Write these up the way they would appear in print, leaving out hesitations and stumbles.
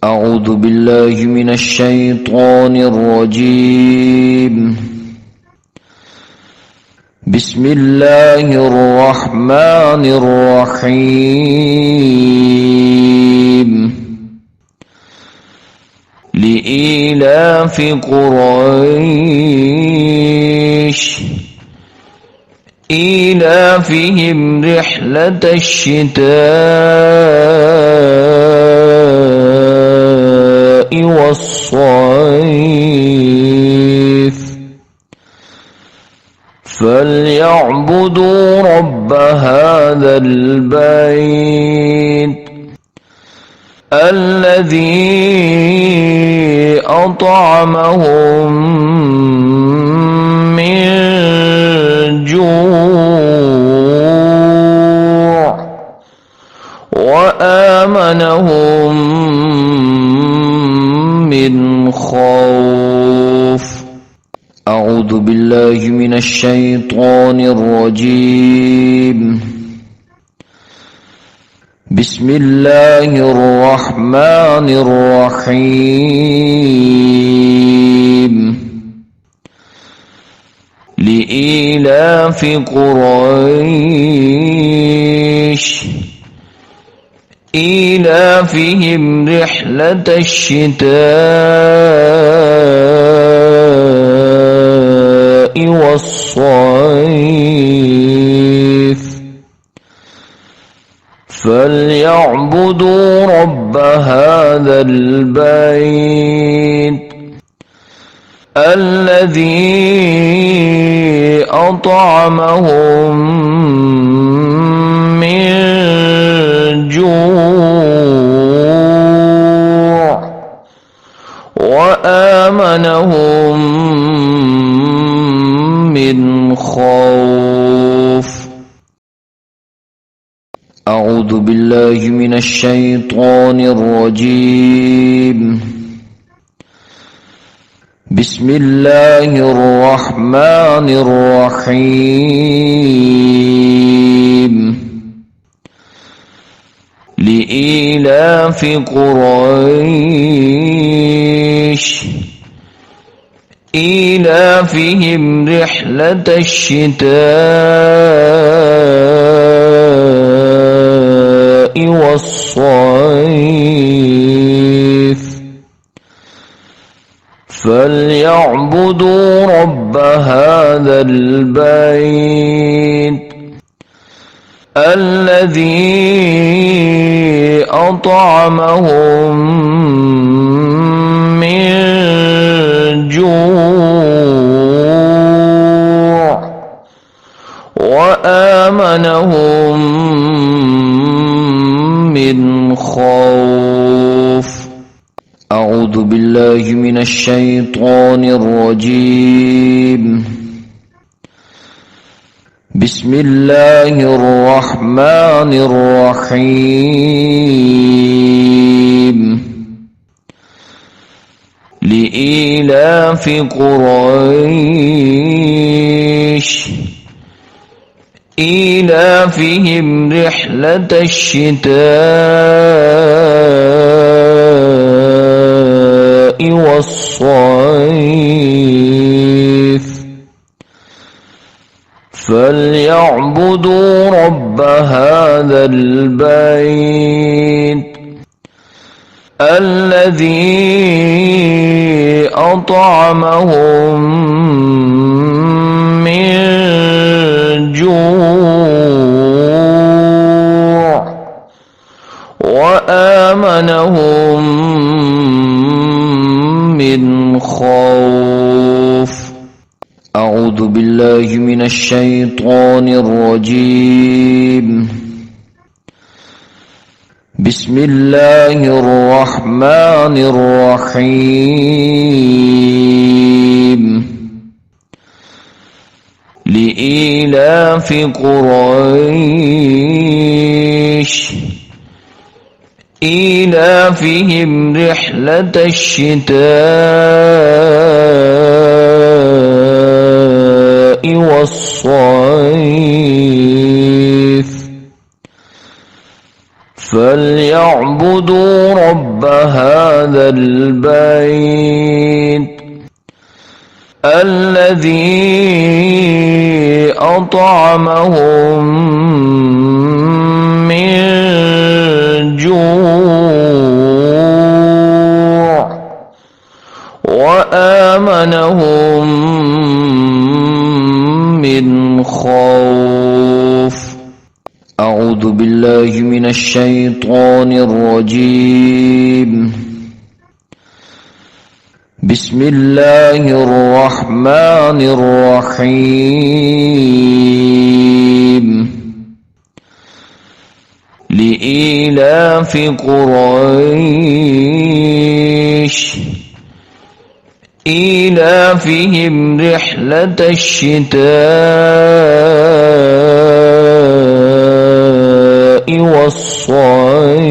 أعوذ بالله من الشيطان الرجيم. بسم الله الرحمن الرحيم. لإيلاف قريش إيلافهم رحلة الشتاء والصيف فليعبدوا رب هذا البيت الذي أطعمهم من جوع وآمنهم من خوف. أعوذ بالله من الشيطان الرجيم. بسم الله الرحمن الرحيم. لإيلاف قريش إيلافهم رحلة الشتاء والصيف فليعبدوا رب هذا البيت الذي أطعمهم من جوع وآمنهم من خوف. أعوذ بالله من الشيطان الرجيم. بسم الله الرحمن الرحيم. لإيلاف قريش إيلافهم رحلة الشتاء والصيف فليعبدوا رب هذا البيت الذي أطعمهم من جوع وآمنهم من خوف. أعوذ بالله من الشيطان الرجيم. بسم الله الرحمن الرحيم. لإيلاف قريش إيلافهم رحلة الشتاء والصيف فليعبدوا رب هذا البيت الذي أطعمهم من جوع وآمنهم من خوف. أعوذ بالله من الشيطان الرجيم. بسم الله الرحمن الرحيم. لإيلاف قريش إيلافهم رحلة الشتاء والصيف فليعبدوا رب هذا البيت الذي أطعمهم من جوع وآمنهم من خوف. أعوذ بالله من الشيطان الرجيم. بسم الله الرحمن الرحيم. لإيلاف قريش إيلافهم رحلة الشتاء والصيف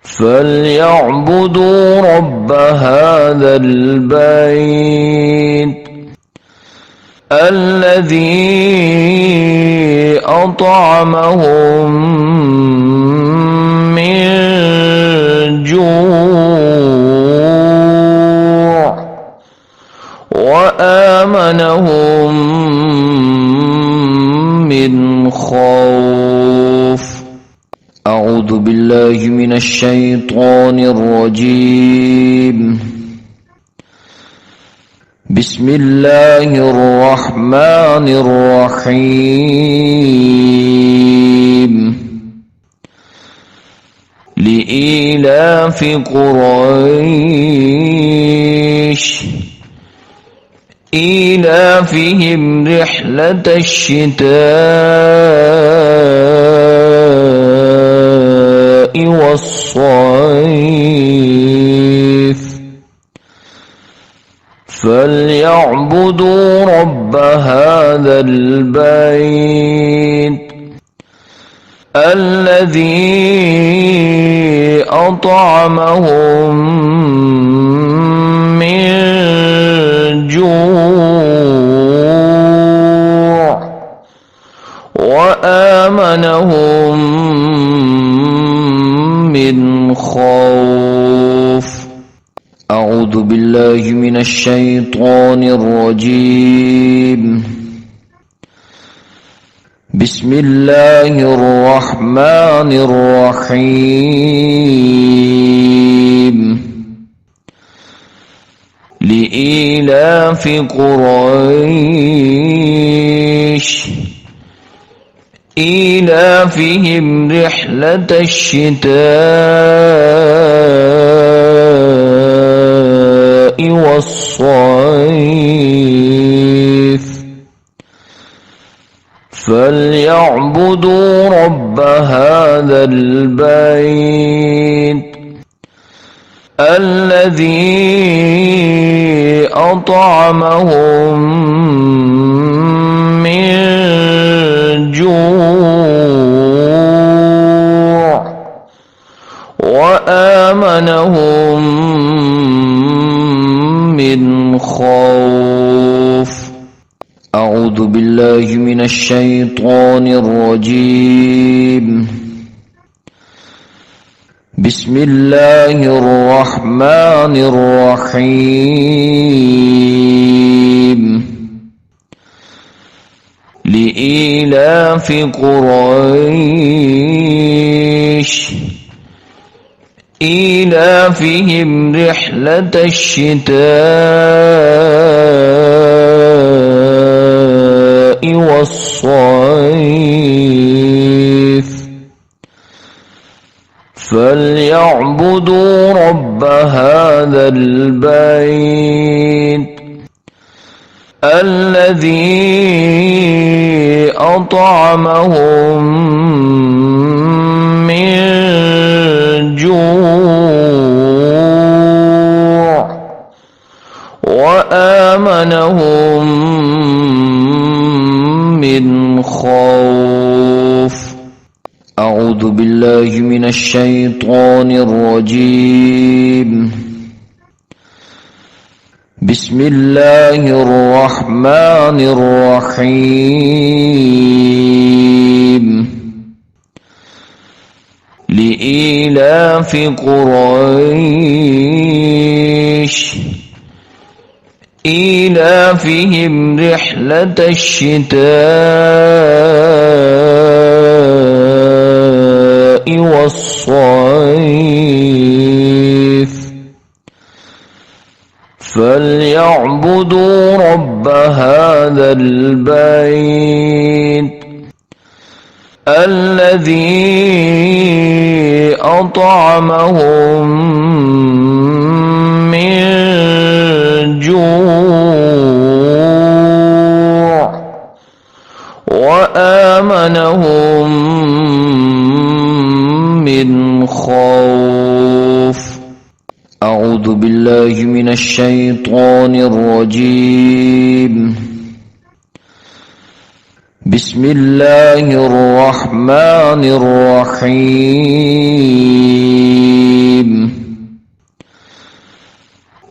فليعبدوا رب هذا البيت الذي أطعمهم من جوع وآمنهم من خوف. أعوذ بالله من الشيطان الرجيم. بسم الله الرحمن الرحيم. لإيلاف قريش إيلافهم رحلة الشتاء والصيف فليعبدوا رب هذا البيت الذي أطعمهم من جوع وآمنهم من خوف. أعوذ بالله من الشيطان الرجيم. بسم الله الرحمن الرحيم. لإيلاف قريش إيلافهم رحلة الشتاء والصيف فليعبدوا رب هذا البيت الذي أطعمهم من جوع وآمنهم من خوف. أعوذ بالله من الشيطان الرجيم. بسم الله الرحمن الرحيم. لإيلاف قريش إيلافهم رحلة الشتاء والصيف فليعبدوا رب هذا البيت الذي أطعمهم من جوع وآمنهم من خوف. أعوذ بالله من الشيطان الرجيم. بسم الله الرحمن الرحيم. لإيلاف قريش إيلافهم رحلة الشتاء والصيف فليعبدوا رب هذا البيت الذي أطعمهم من جوع وآمنهم من خوف. أعوذ بالله من الشيطان الرجيم. بسم الله الرحمن الرحيم.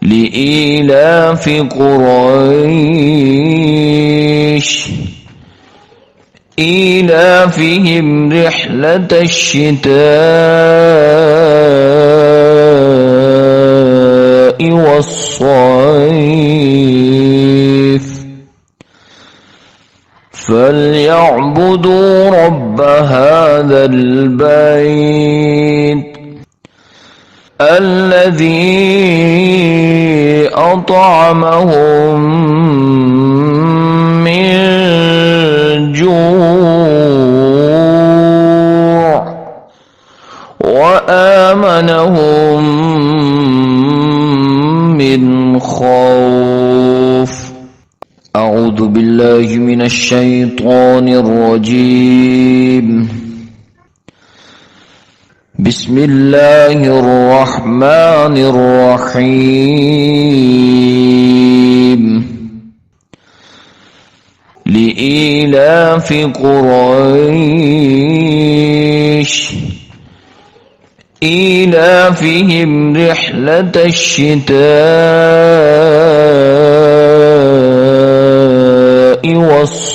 لإيلاف قريش إيلافهم رحلة الشتاء والصيف فليعبدوا رب هذا البيت الذي أطعمهم من جوع وآمنهم من خوف. أعوذ بالله من الشيطان الرجيم. بسم الله الرحمن الرحيم. لإيلاف قريش إيلافهم رحلة الشتاء والصيف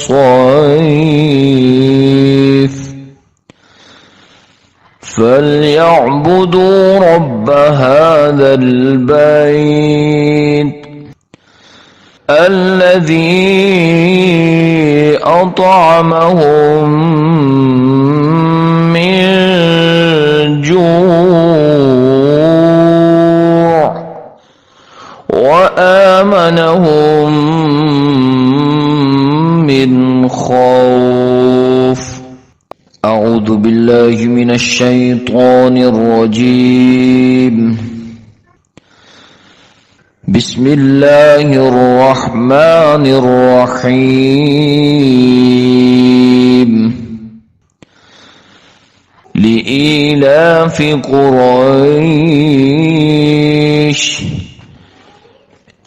فليعبدوا رب هذا البيت الذي أطعمهم من جوع وآمنهم من خوف. أعوذ بالله من الشيطان الرجيم. بسم الله الرحمن الرحيم. لإيلاف قريش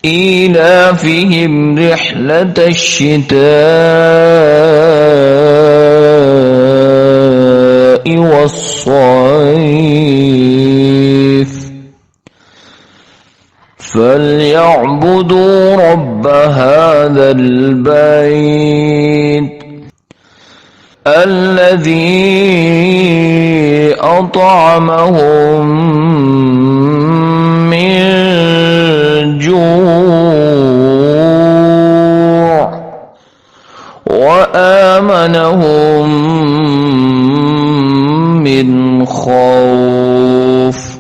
إيلافهم رحلة الشتاء والصيف فليعبدوا رب هذا البيت الذي أطعمهم من جوع وآمنهم من خوف.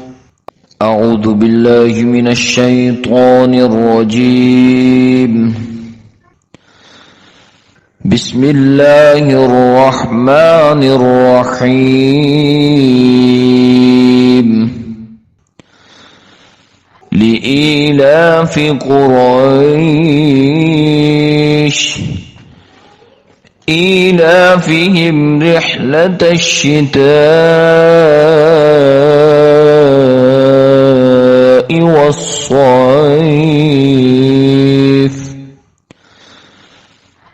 أعوذ بالله من الشيطان الرجيم. بسم الله الرحمن الرحيم. لإيلاف قريش إيلافهم رحلة الشتاء والصيف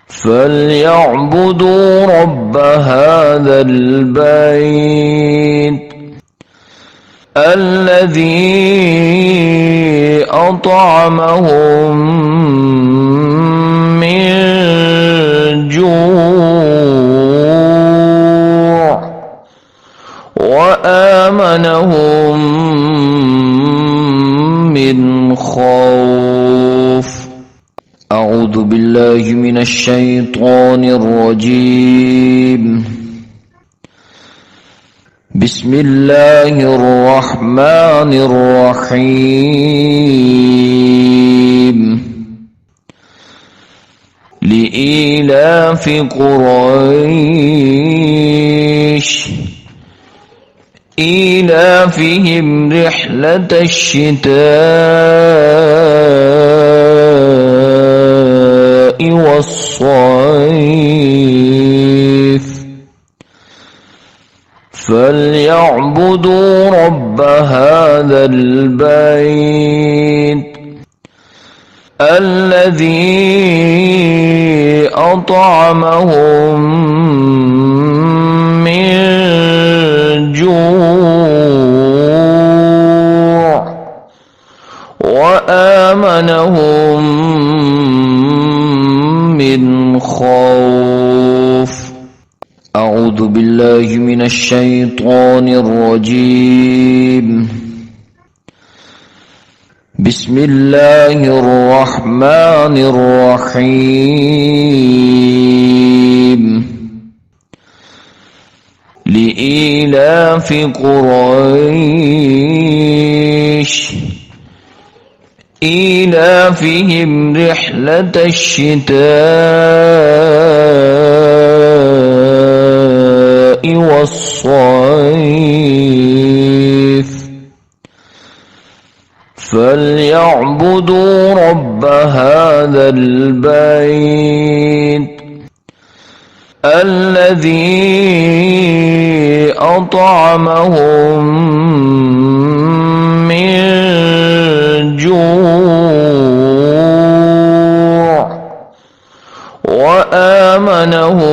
فليعبدوا رب هذا البيت الذي أطعمهم من جوع وآمنهم وآمنهم من خوف. أعوذ بالله من الشيطان الرجيم. بسم الله الرحمن الرحيم. لإيلاف قريش إيلافهم رحلة الشتاء والصيف فليعبدوا رب هذا البيت الذي أطعمهم من جوع وآمنهم من خوف. أعوذ بالله من الشيطان الرجيم. بسم الله الرحمن الرحيم. لإيلاف قريش إيلافهم رحلة الشتاء والصيف فليعبدوا رب هذا البيت الذي أطعمهم من جوع وآمنهم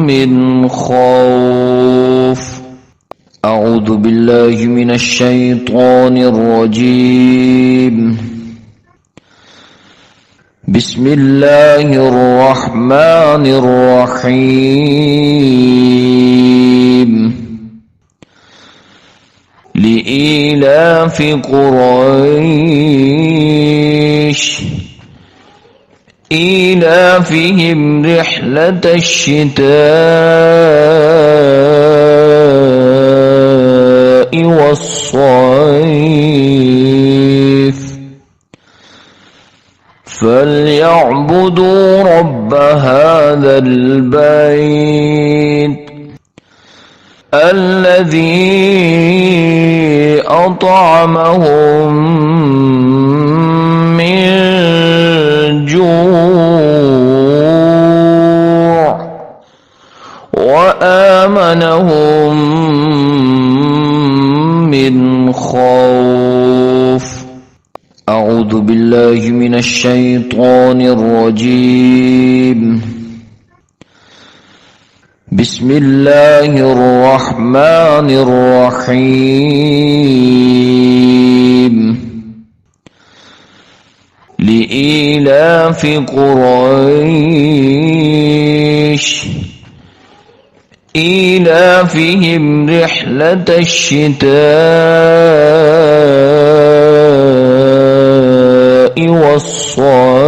من خوف. أعوذ بالله من الشيطان الرجيم. بسم الله الرحمن الرحيم. لإيلاف قريش إيلافهم رحلة الشتاء والصيف فليعبدوا رب هذا البيت الذي أطعمهم من جوع وآمنهم من خوف. أعوذ بالله من الشيطان الرجيم. بسم الله الرحمن الرحيم. لإيلاف قريش إيلافهم رحلة الشتاء والصيف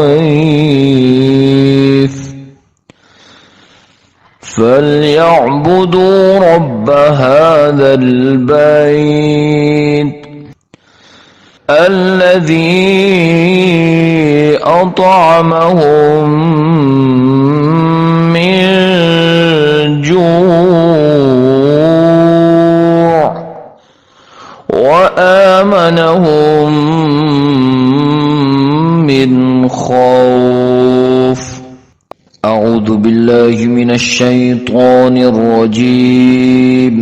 فليعبدوا رب هذا البيت الذي أطعمهم من جوع وآمنهم من خوف. أعوذ بالله من الشيطان الرجيم.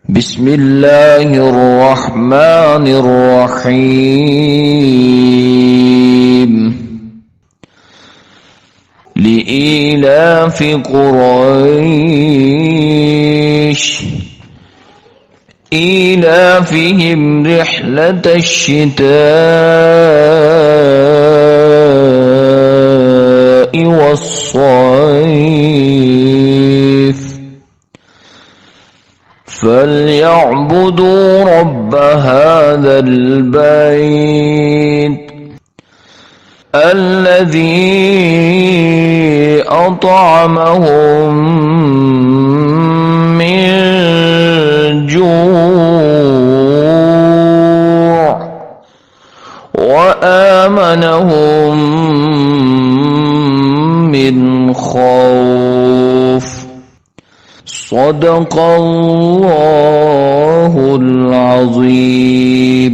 بسم الله الرحمن الرحيم. لإيلاف قريش إيلافهم رحلة الشتاء والصيف فليعبدوا رب هذا البيت الذي أطعمهم من جوع وآمنهم من خوف. صدق الله العظيم.